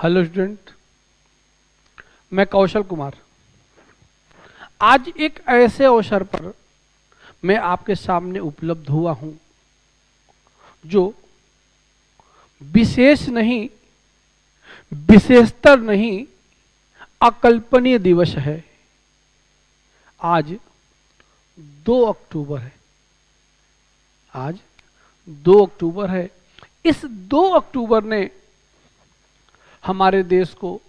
Hello student, मैं कौशल कुमार। आज एक ऐसे अवसर पर मैं आपके सामने उपलब्ध हुआ हूं जो विशेष नहीं, विशेषतर नहीं, अकल्पनीय दिवस है। आज 2 अक्टूबर है। आज 2 अक्टूबर है। इस 2 अक्टूबर ने हमारे देश को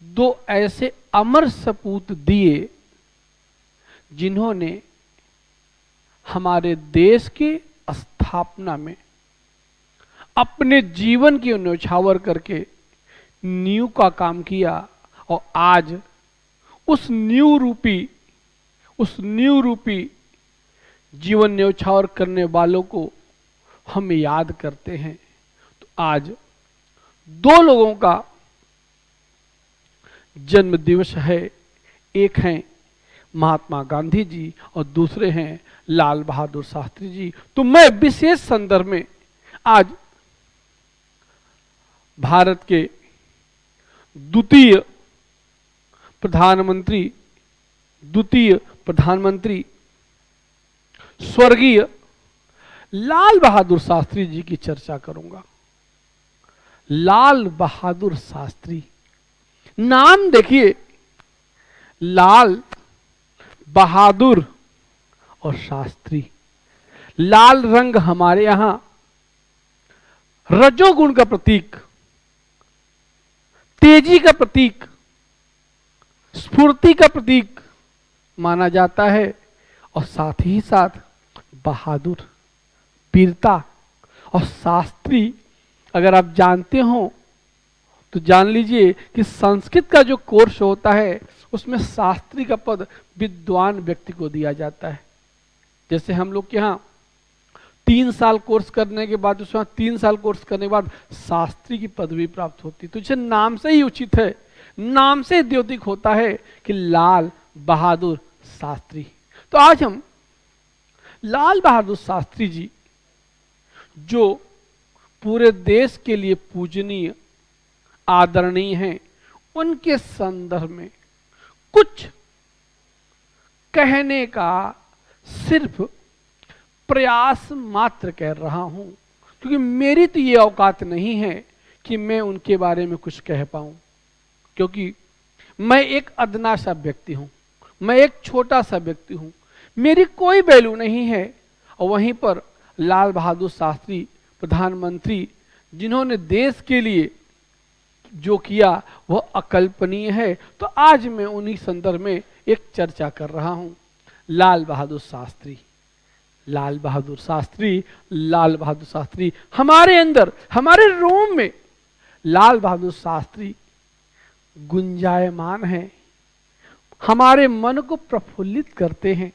2 ऐसे अमर सपूत दिए जिन्होंने हमारे देश की स्थापना में अपने जीवन की न्यौछावर करके नींव का काम किया। और आज उस नींव रूपी जीवन न्यौछावर करने वालों को हम याद करते हैं। तो आज 2 लोगों का जन्म दिवस है। एक हैं महात्मा गांधी जी और दूसरे हैं लाल बहादुर शास्त्री जी। तो मैं विशेष संदर्भ में आज भारत के द्वितीय प्रधानमंत्री स्वर्गीय लाल बहादुर शास्त्री जी की चर्चा करूंगा। लाल बहादुर शास्त्री, नाम देखिए, लाल बहादुर और शास्त्री। लाल रंग हमारे यहां रजोगुण का प्रतीक, तेजी का प्रतीक, स्फूर्ति का प्रतीक माना जाता है। और साथ ही साथ बहादुर, वीरता और शास्त्री, अगर आप जानते हो तो जान लीजिए कि संस्कृत का जो कोर्स होता है उसमें शास्त्री का पद विद्वान व्यक्ति को दिया जाता है। जैसे हम लोग के यहाँ 3 साल कोर्स करने के बाद, उसमें 3 साल कोर्स करने के बाद शास्त्री की पदवी प्राप्त होती। तो इसे नाम से ही उचित है, नाम से द्योतिक होता है कि लाल बहादुर शास्त्री। तो आज हम लाल बहादुर शास्त्री जी, जो पूरे देश के लिए पूजनीय, आदरणीय हैं, उनके संदर्भ में कुछ कहने का सिर्फ प्रयास मात्र कर रहा हूं, क्योंकि मेरी तो ये औकात नहीं है कि मैं उनके बारे में कुछ कह पाऊं, क्योंकि मैं एक अदना सा व्यक्ति हूं, मैं एक छोटा सा व्यक्ति हूं, मेरी कोई वैल्यू नहीं है। और वहीं पर लाल बहादुर शास्त्री प्रधानमंत्री, जिन्होंने देश के लिए जो किया वह अकल्पनीय है। तो आज मैं उन्हीं संदर्भ में एक चर्चा कर रहा हूं। लाल बहादुर शास्त्री, लाल बहादुर शास्त्री, लाल बहादुर शास्त्री, हमारे अंदर, हमारे रोम में लाल बहादुर शास्त्री गुंजायमान है, हमारे मन को प्रफुल्लित करते हैं।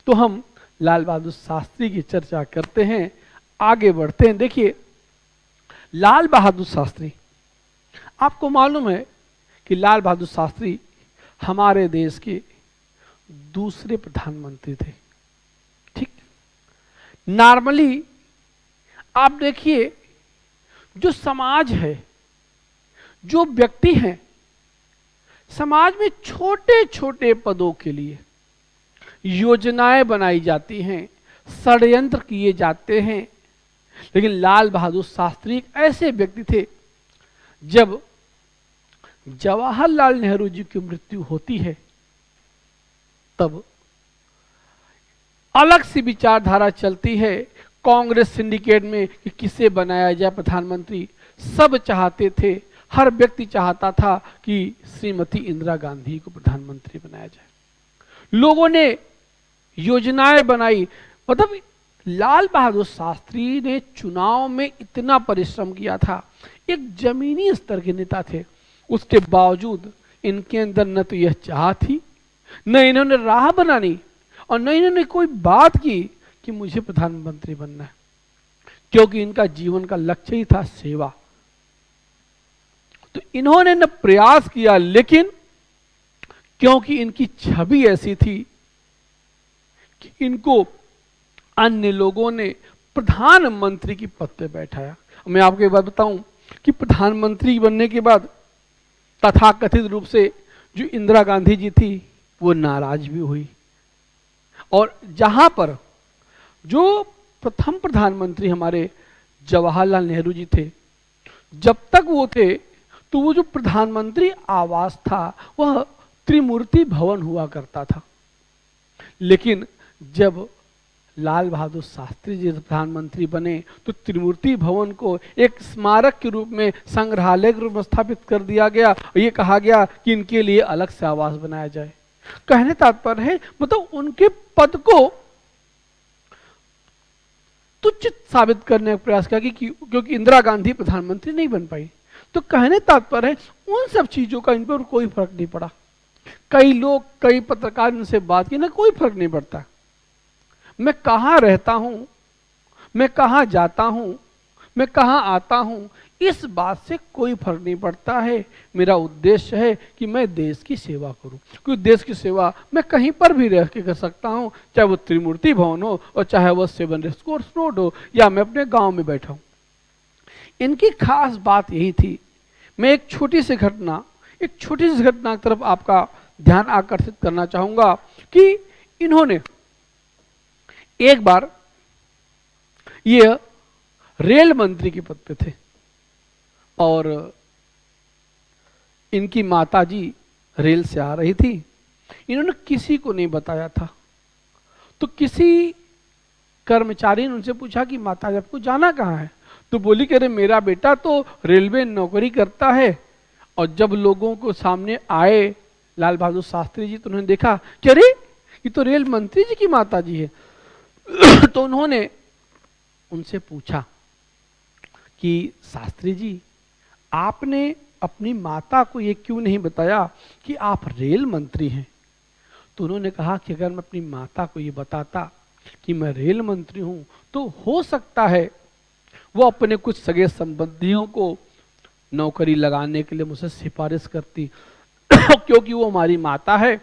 तो हम लाल बहादुर शास्त्री की चर्चा करते हैं, आगे बढ़ते हैं। देखिए, लाल बहादुर शास्त्री, आपको मालूम है कि लाल बहादुर शास्त्री हमारे देश के दूसरे प्रधानमंत्री थे। ठीक, नॉर्मली आप देखिए, जो समाज है, जो व्यक्ति हैं, समाज में छोटे छोटे पदों के लिए योजनाएं बनाई जाती हैं, षड्यंत्र किए जाते हैं। लेकिन लाल बहादुर शास्त्री एक ऐसे व्यक्ति थे, जब जवाहरलाल नेहरू जी की मृत्यु होती है तब अलग सी विचारधारा चलती है कांग्रेस सिंडिकेट में कि किसे बनाया जाए प्रधानमंत्री। सब चाहते थे, हर व्यक्ति चाहता था कि श्रीमती इंदिरा गांधी को प्रधानमंत्री बनाया जाए। लोगों ने योजनाएं बनाई। मतलब लाल बहादुर शास्त्री ने चुनाव में इतना परिश्रम किया था, एक जमीनी स्तर के नेता थे, उसके बावजूद इनके अंदर न तो यह चाह थी, न इन्होंने राह बनानी, और न इन्होंने कोई बात की कि मुझे प्रधानमंत्री बनना है, क्योंकि इनका जीवन का लक्ष्य ही था सेवा। तो इन्होंने न प्रयास किया, लेकिन क्योंकि इनकी छवि ऐसी थी कि इनको अन्य लोगों ने प्रधानमंत्री की पद पे बैठाया। मैं आपको एक बात बताऊं, कि प्रधानमंत्री बनने के बाद तथाकथित रूप से जो इंदिरा गांधी जी थी वो नाराज भी हुई, और जहां पर जो प्रथम प्रधानमंत्री हमारे जवाहरलाल नेहरू जी थे, जब तक वो थे तो वो जो प्रधानमंत्री आवास था वह त्रिमूर्ति भवन हुआ करता था। लेकिन जब लाल बहादुर शास्त्री जी प्रधानमंत्री बने तो त्रिमूर्ति भवन को एक स्मारक के रूप में, संग्रहालय के रूप में स्थापित कर दिया गया। ये कहा गया कि इनके लिए अलग से आवास बनाया जाए। कहने तात्पर्य है मतलब उनके पद को तुच्छ साबित करने का प्रयास किया कि क्योंकि इंदिरा गांधी प्रधानमंत्री नहीं बन पाई। तो कहने तात्पर्य है उन सब चीजों का इन पर कोई फर्क नहीं पड़ा। कई लोग, कई पत्रकार इनसे बात की ना, कोई फर्क नहीं पड़ता। मैं कहां रहता हूं, मैं कहां जाता हूं, मैं कहां आता हूं, इस बात से कोई फर्क नहीं पड़ता है। मेरा उद्देश्य है कि मैं देश की सेवा करूं, क्योंकि देश की सेवा मैं कहीं पर भी रह के कर सकता हूं, चाहे वो त्रिमूर्ति भवन हो और चाहे वो 7 रेसकोर्स रोड हो या मैं अपने गांव में बैठा हूं। इनकी खास बात यही थी। मैं एक छोटी सी घटना की तरफ आपका ध्यान आकर्षित करना चाहूंगा कि इन्होंने एक बार, ये रेल मंत्री के पद पे थे और इनकी माताजी रेल से आ रही थी। इन्होंने किसी को नहीं बताया था। तो किसी कर्मचारी ने उनसे पूछा कि माताजी आपको जाना कहाँ है? तो बोली कि अरे मेरा बेटा तो रेलवे नौकरी करता है। और जब लोगों को सामने आए लाल बहादुर शास्त्री जी तो उन्होंने देखा कि अरे ये तो रेल मंत्री जी की माताजी है। तो उन्होंने उनसे पूछा कि शास्त्री जी, आपने अपनी माता को ये क्यों नहीं बताया कि आप रेल मंत्री हैं? तो उन्होंने कहा कि अगर मैं अपनी माता को ये बताता कि मैं रेल मंत्री हूं तो हो सकता है वो अपने कुछ सगे संबंधियों को नौकरी लगाने के लिए मुझसे सिफारिश करती। क्योंकि वो हमारी माता है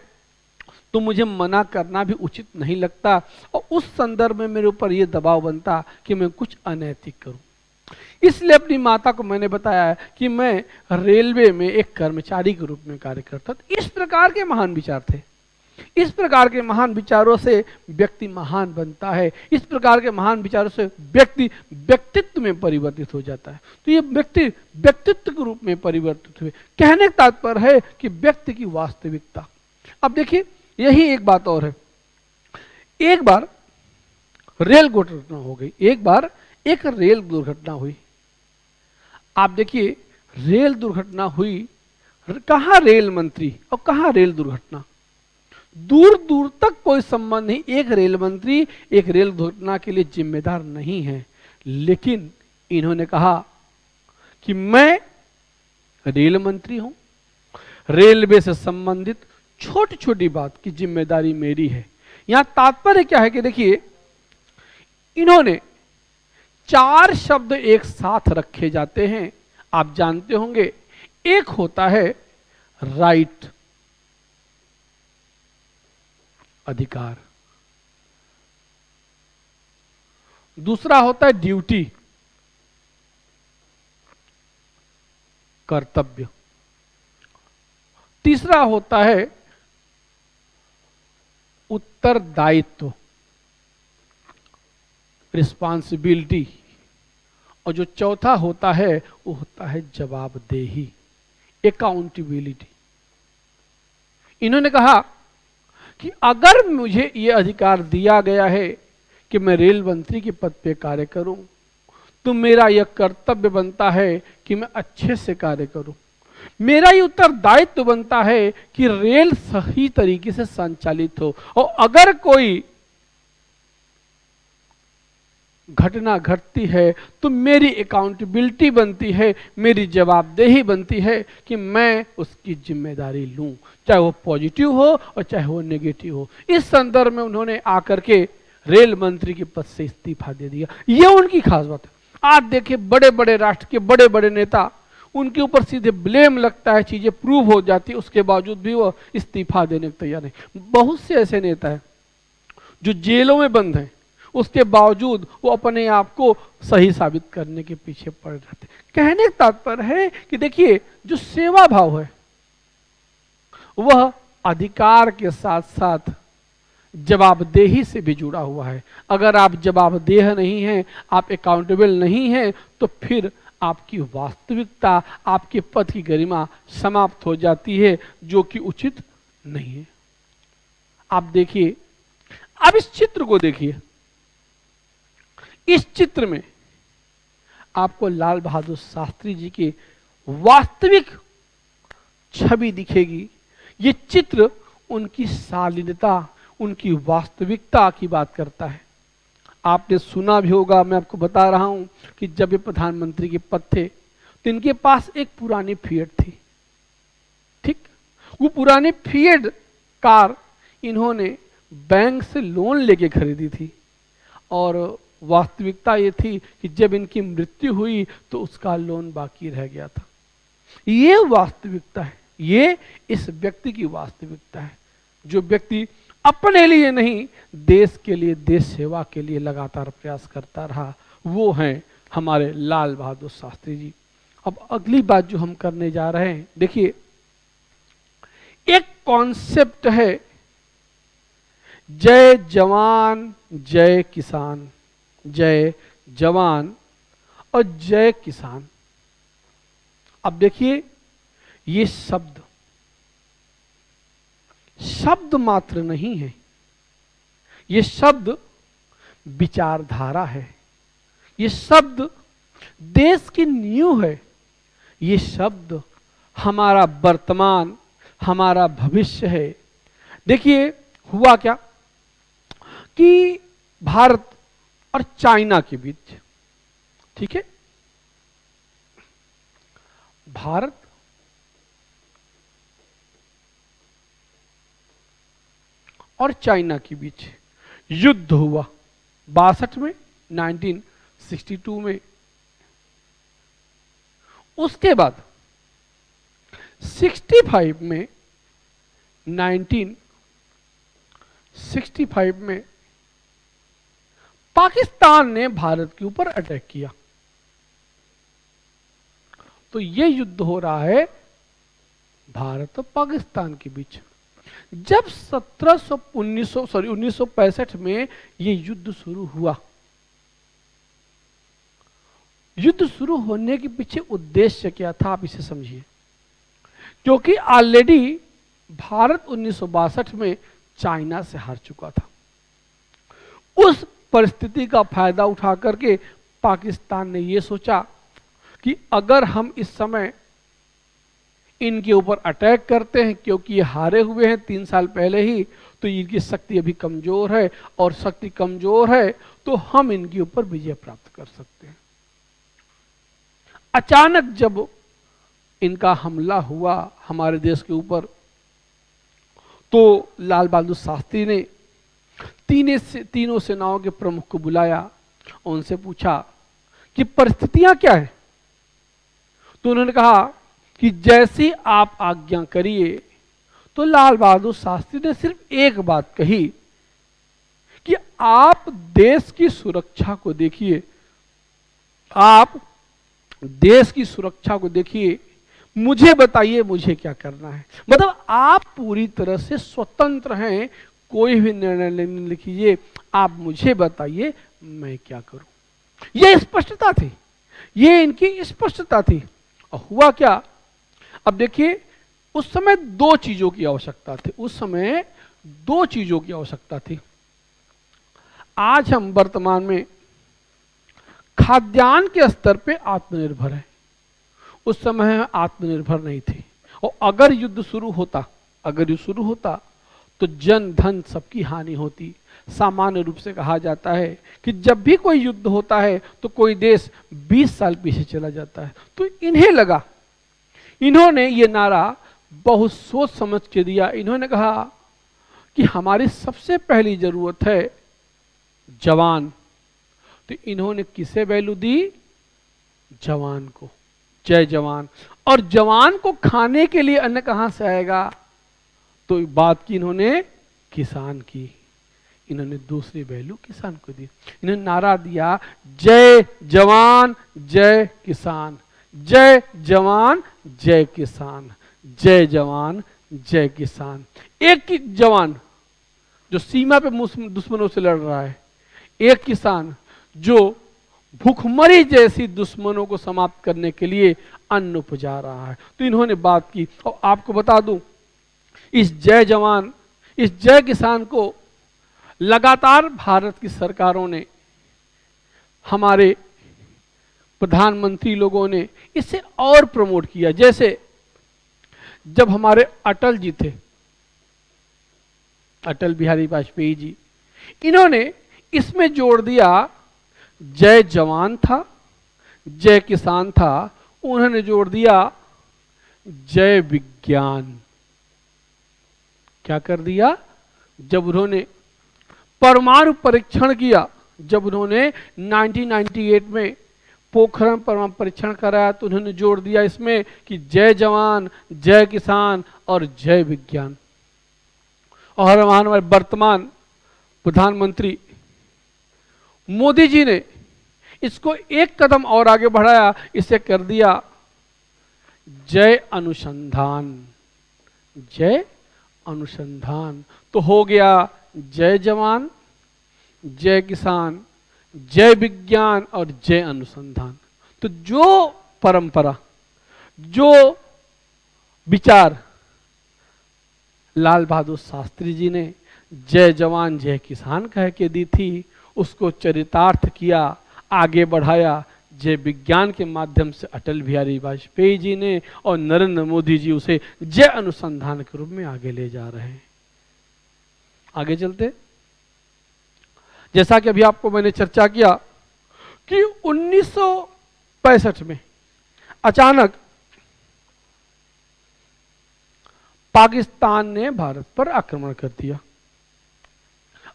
तो मुझे मना करना भी उचित नहीं लगता, और उस संदर्भ में मेरे ऊपर ये दबाव बनता कि मैं कुछ अनैतिक करूं। इसलिए अपनी माता को मैंने बताया कि मैं रेलवे में एक कर्मचारी के रूप में कार्य करता। तो इस प्रकार के महान विचार थे। इस प्रकार के महान विचारों से व्यक्ति महान बनता है। इस प्रकार के महान विचारों से व्यक्ति व्यक्तित्व में परिवर्तित हो जाता है। तो ये व्यक्ति व्यक्तित्व के रूप में परिवर्तित हुए। कहने का तात्पर्य है कि व्यक्ति की वास्तविकता। अब देखिए, यही एक बात और है। एक बार रेल दुर्घटना हो गई, एक रेल दुर्घटना हुई। आप देखिए, रेल दुर्घटना हुई, कहां रेल मंत्री और कहां रेल दुर्घटना, दूर दूर तक कोई संबंध नहीं। एक रेल मंत्री एक रेल दुर्घटना के लिए जिम्मेदार नहीं है। लेकिन इन्होंने कहा कि मैं रेल मंत्री हूं, रेलवे से संबंधित छोटी छोटी बात की जिम्मेदारी मेरी है। यहां तात्पर्य क्या है कि देखिए, इन्होंने 4 शब्द एक साथ रखे जाते हैं, आप जानते होंगे। एक होता है राइट, अधिकार, दूसरा होता है ड्यूटी, कर्तव्य, तीसरा होता है उत्तरदायित्व, रिस्पॉन्सिबिलिटी, और जो चौथा होता है वो होता है जवाबदेही, अकाउंटेबिलिटी। इन्होंने कहा कि अगर मुझे ये अधिकार दिया गया है कि मैं रेल मंत्री के पद पे कार्य करूं, तो मेरा यह कर्तव्य बनता है कि मैं अच्छे से कार्य करूं। मेरा ये उत्तरदायित्व बनता है कि रेल सही तरीके से संचालित हो, और अगर कोई घटना घटती है तो मेरी अकाउंटेबिलिटी बनती है, मेरी जवाबदेही बनती है कि मैं उसकी जिम्मेदारी लूं, चाहे वो पॉजिटिव हो और चाहे वो नेगेटिव हो। इस संदर्भ में उन्होंने आकर के रेल मंत्री के पद से इस्तीफा दे दिया। ये उनकी खास बात है। आज देखिए, बड़े बड़े राष्ट्र के बड़े बड़े नेता, उनके ऊपर सीधे ब्लेम लगता है, चीजें प्रूव हो जाती है, उसके बावजूद भी वो इस्तीफा देने को तैयार नहीं। बहुत से ऐसे नेता हैं जो जेलों में बंद हैं, उसके बावजूद वो अपने आप को सही साबित करने के पीछे पड़ रहते। कहने का तात्पर्य है कि देखिए, जो सेवा भाव है वह अधिकार के साथ साथ जवाबदेही से भी जुड़ा हुआ है। अगर आप जवाबदेह नहीं हैं, आप अकाउंटेबल नहीं हैं, तो फिर आपकी वास्तविकता, आपके पद की गरिमा समाप्त हो जाती है, जो कि उचित नहीं है। आप देखिए, अब इस चित्र को देखिए। इस चित्र में आपको लाल बहादुर शास्त्री जी की वास्तविक छवि दिखेगी। ये चित्र उनकी शालीनता, उनकी वास्तविकता की बात करता है। आपने सुना भी होगा, मैं आपको बता रहा हूं कि जब ये प्रधानमंत्री के पद थे तो इनके पास एक पुरानी फिएट थी। ठीक, वो पुरानी फिएट कार इन्होंने बैंक से लोन लेके खरीदी थी, और वास्तविकता ये थी कि जब इनकी मृत्यु हुई तो उसका लोन बाकी रह गया था। ये वास्तविकता है, ये इस व्यक्ति की वास्तविकता है। जो व्यक्ति अपने लिए नहीं, देश के लिए, देश सेवा के लिए लगातार प्रयास करता रहा, वो हैं हमारे लाल बहादुर शास्त्री जी। अब अगली बात जो हम करने जा रहे हैं, देखिए, एक कॉन्सेप्ट है जय जवान जय किसान, जय जवान और जय किसान। अब देखिए, ये शब्द मात्र नहीं है, ये शब्द विचारधारा है, ये शब्द देश की नींव है, ये शब्द हमारा वर्तमान, हमारा भविष्य है। देखिए, हुआ क्या कि भारत और चाइना के बीच, ठीक है, भारत और चाइना के बीच युद्ध हुआ 62 में, 1962 में। उसके बाद 65 में, 1965 में पाकिस्तान ने भारत के ऊपर अटैक किया। तो ये युद्ध हो रहा है भारत और पाकिस्तान के बीच। जब 1965 में ये युद्ध शुरू हुआ, युद्ध शुरू होने के पीछे उद्देश्य क्या था, आप इसे समझिए। क्योंकि ऑलरेडी भारत 1962 में चाइना से हार चुका था। उस परिस्थिति का फायदा उठा करके पाकिस्तान ने यह सोचा कि अगर हम इस समय इनके ऊपर अटैक करते हैं, क्योंकि ये हारे हुए हैं 3 साल पहले ही, तो इनकी शक्ति अभी कमजोर है, और शक्ति कमजोर है तो हम इनके ऊपर विजय प्राप्त कर सकते हैं। अचानक जब इनका हमला हुआ हमारे देश के ऊपर, तो लाल बहादुर शास्त्री ने तीनों सेनाओं के प्रमुख को बुलाया और उनसे पूछा कि परिस्थितियां क्या है। तो उन्होंने कहा कि जैसी आप आज्ञा करिए। तो लाल बहादुर शास्त्री ने सिर्फ एक बात कही कि आप देश की सुरक्षा को देखिए, आप देश की सुरक्षा को देखिए, मुझे बताइए मुझे क्या करना है। मतलब आप पूरी तरह से स्वतंत्र हैं, कोई भी निर्णय लेने कीजिए, आप मुझे बताइए मैं क्या करूं। यह स्पष्टता थी, ये इनकी स्पष्टता थी। और हुआ क्या, अब देखिए, उस समय 2 चीजों की आवश्यकता थी। उस समय 2 चीजों की आवश्यकता थी। आज हम वर्तमान में खाद्यान्न के स्तर पे आत्मनिर्भर हैं, उस समय हम आत्मनिर्भर नहीं थे। और अगर युद्ध शुरू होता तो जन धन सबकी हानि होती। सामान्य रूप से कहा जाता है कि जब भी कोई युद्ध होता है तो कोई देश 20 साल पीछे चला जाता है। तो इन्हें लगा, इन्होंने ये नारा बहुत सोच समझ के दिया। इन्होंने कहा कि हमारी सबसे पहली जरूरत है जवान। तो इन्होंने किसे वैल्यू दी, जवान को, जय जवान। और जवान को खाने के लिए अन्न कहां से आएगा, तो बात की इन्होंने किसान की। इन्होंने दूसरी वैल्यू किसान को दी। इन्होंने नारा दिया, जय जवान जय किसान, जय जवान जय किसान, जय जवान जय किसान। एक ही जवान जो सीमा पे दुश्मनों से लड़ रहा है, एक किसान जो भूखमरी जैसी दुश्मनों को समाप्त करने के लिए अन्न उपजा रहा है। तो इन्होंने बात की। और आपको बता दूं, इस जय जवान, इस जय किसान को लगातार भारत की सरकारों ने, हमारे प्रधानमंत्री लोगों ने इसे और प्रमोट किया। जैसे जब हमारे अटल जी थे, अटल बिहारी वाजपेयी जी, इन्होंने इसमें जोड़ दिया, जय जवान था, जय किसान था, उन्होंने जोड़ दिया जय विज्ञान। क्या कर दिया? जब उन्होंने परमाणु परीक्षण किया, जब उन्होंने 1998 में पोखरण परमाणु परीक्षण कराया, तो उन्होंने जोड़ दिया इसमें कि जय जवान जय किसान और जय विज्ञान। और हमारे वर्तमान प्रधानमंत्री मोदी जी ने इसको एक कदम और आगे बढ़ाया, इसे कर दिया जय अनुसंधान, जय अनुसंधान। तो हो गया जय जवान जय किसान, जय विज्ञान और जय अनुसंधान। तो जो परंपरा, जो विचार लाल बहादुर शास्त्री जी ने जय जवान जय किसान कह के दी थी, उसको चरितार्थ किया, आगे बढ़ाया जय विज्ञान के माध्यम से अटल बिहारी वाजपेयी जी ने, और नरेंद्र मोदी जी उसे जय अनुसंधान के रूप में आगे ले जा रहे हैं। आगे चलते, जैसा कि अभी आपको मैंने चर्चा किया कि 1965 में अचानक पाकिस्तान ने भारत पर आक्रमण कर दिया।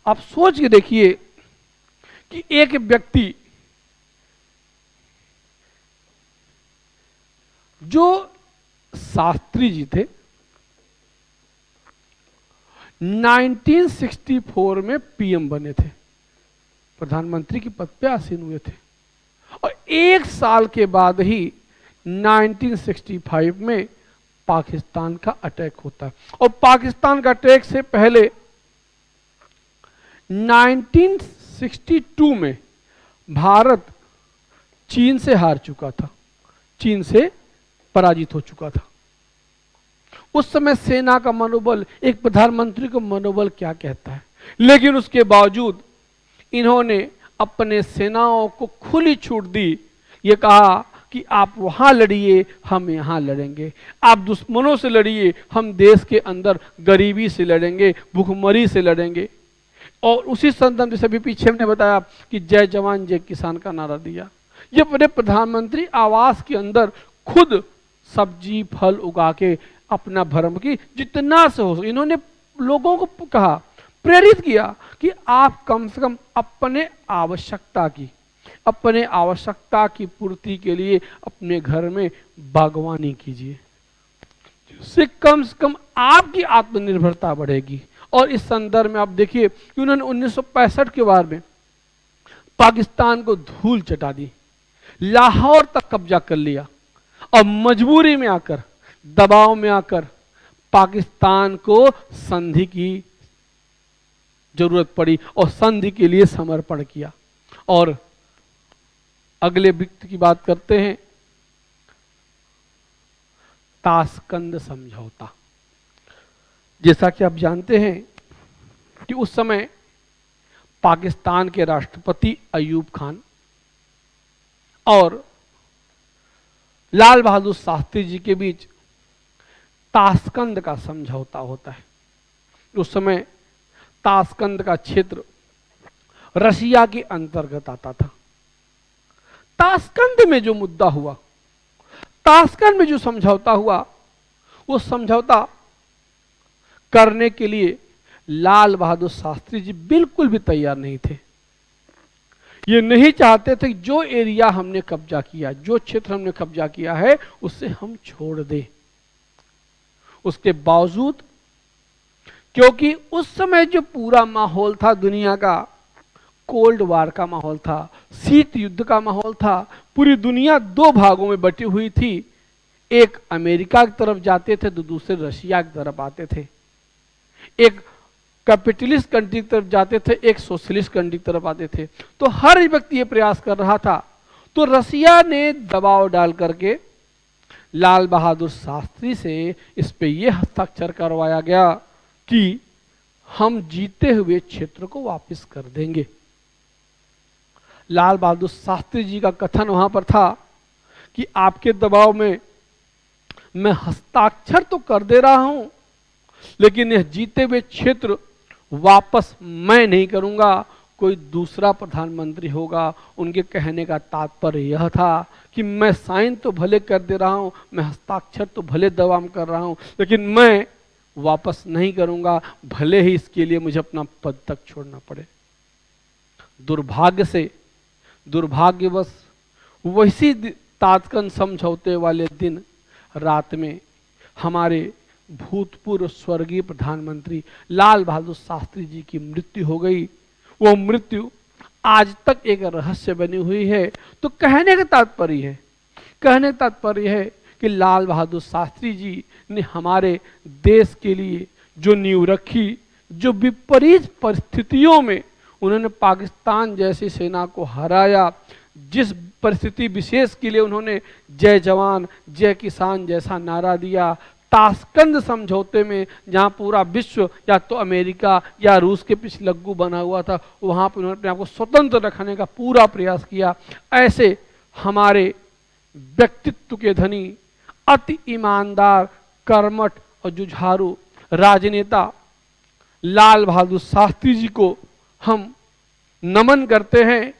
आप सोच के देखिए कि एक व्यक्ति जो शास्त्री जी थे, 1964 में पीएम बने थे, प्रधानमंत्री के पद पे आसीन हुए थे, और एक साल के बाद ही 1965 में पाकिस्तान का अटैक होता है। और पाकिस्तान का अटैक से पहले 1962 में भारत चीन से हार चुका था, चीन से पराजित हो चुका था। उस समय सेना का मनोबल, एक प्रधानमंत्री का मनोबल क्या कहता है, लेकिन उसके बावजूद इन्होंने अपने सेनाओं को खुली छूट दी। ये कहा कि आप वहां लड़िए, हम यहां लड़ेंगे, आप दुश्मनों से लड़िए, हम देश के अंदर गरीबी से लड़ेंगे, भूखमरी से लड़ेंगे। और उसी संदर्भ जैसे अभी पीछे हमने बताया कि जय जवान जय किसान का नारा दिया। ये अपने प्रधानमंत्री आवास के अंदर खुद सब्जी फल उगा के अपना भरण की जितना से हो, इन्होंने लोगों को कहा, प्रेरित किया कि आप कम से कम अपने आवश्यकता की पूर्ति के लिए अपने घर में बागवानी कीजिए, से कम आपकी आत्मनिर्भरता बढ़ेगी। और इस संदर्भ में आप देखिए कि उन्होंने 1965 के बाद में पाकिस्तान को धूल चटा दी, लाहौर तक कब्जा कर लिया, और मजबूरी में आकर, दबाव में आकर पाकिस्तान को संधि की जरूरत पड़ी और संधि के लिए समर्पण किया। और अगले व्यक्ति की बात करते हैं, ताशकंद समझौता। जैसा कि आप जानते हैं कि उस समय पाकिस्तान के राष्ट्रपति अयूब खान और लाल बहादुर शास्त्री जी के बीच ताशकंद का समझौता होता है। उस समय ताशकंद का क्षेत्र रशिया के अंतर्गत आता था। ताशकंद में जो मुद्दा हुआ, ताशकंद में जो समझौता हुआ, वो समझौता करने के लिए लाल बहादुर शास्त्री जी बिल्कुल भी तैयार नहीं थे। ये नहीं चाहते थे कि जो एरिया हमने कब्जा किया, जो क्षेत्र हमने कब्जा किया है, उससे हम छोड़ दें। उसके बावजूद क्योंकि उस समय जो पूरा माहौल था दुनिया का, कोल्ड वार का माहौल था, शीत युद्ध का माहौल था। पूरी दुनिया दो भागों में बटी हुई थी। एक अमेरिका की तरफ जाते थे तो दूसरे रशिया की तरफ आते थे। एक कैपिटलिस्ट कंट्री की तरफ जाते थे, एक सोशलिस्ट कंट्री की तरफ आते थे। तो हर व्यक्ति ये प्रयास कर रहा था। तो रसिया ने दबाव डाल करके लाल बहादुर शास्त्री से इस पे ये हस्ताक्षर करवाया गया कि हम जीते हुए क्षेत्र को वापस कर देंगे। लाल बहादुर शास्त्री जी का कथन वहां पर था कि आपके दबाव में मैं हस्ताक्षर तो कर दे रहा हूं, लेकिन यह जीते हुए क्षेत्र वापस मैं नहीं करूंगा, कोई दूसरा प्रधानमंत्री होगा। उनके कहने का तात्पर्य यह था कि मैं साइन तो भले कर दे रहा हूं, मैं हस्ताक्षर तो भले दबाव में कर रहा हूं, लेकिन मैं वापस नहीं करूंगा, भले ही इसके लिए मुझे अपना पद तक छोड़ना पड़े। दुर्भाग्य से, दुर्भाग्यवश वैसी तात्कालिक समझौते वाले दिन रात में हमारे भूतपूर्व स्वर्गीय प्रधानमंत्री लाल बहादुर शास्त्री जी की मृत्यु हो गई। वो मृत्यु आज तक एक रहस्य बनी हुई है। तो कहने का तात्पर्य है कि लाल बहादुर शास्त्री जी ने हमारे देश के लिए जो नींव रखी, जो विपरीत परिस्थितियों में उन्होंने पाकिस्तान जैसी सेना को हराया, जिस परिस्थिति विशेष के लिए उन्होंने जय जवान जय किसान जैसा नारा दिया, ताशकंद समझौते में जहां पूरा विश्व या तो अमेरिका या रूस के पीछे लग्गू बना हुआ था, वहां पर उन्होंने अपने आप को स्वतंत्र रखने का पूरा प्रयास किया। ऐसे हमारे व्यक्तित्व के धनी, अति ईमानदार, कर्मठ और जुझारू राजनेता लाल बहादुर शास्त्री जी को हम नमन करते हैं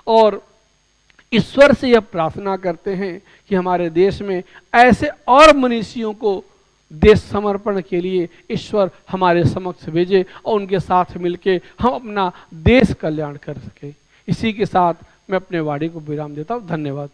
और ईश्वर से यह प्रार्थना करते हैं कि हमारे देश में ऐसे और मनीषियों को देश समर्पण के लिए ईश्वर हमारे समक्ष भेजे और उनके साथ मिलके हम अपना देश कल्याण कर सके। इसी के साथ मैं अपने वाणी को विराम देता हूँ। धन्यवाद।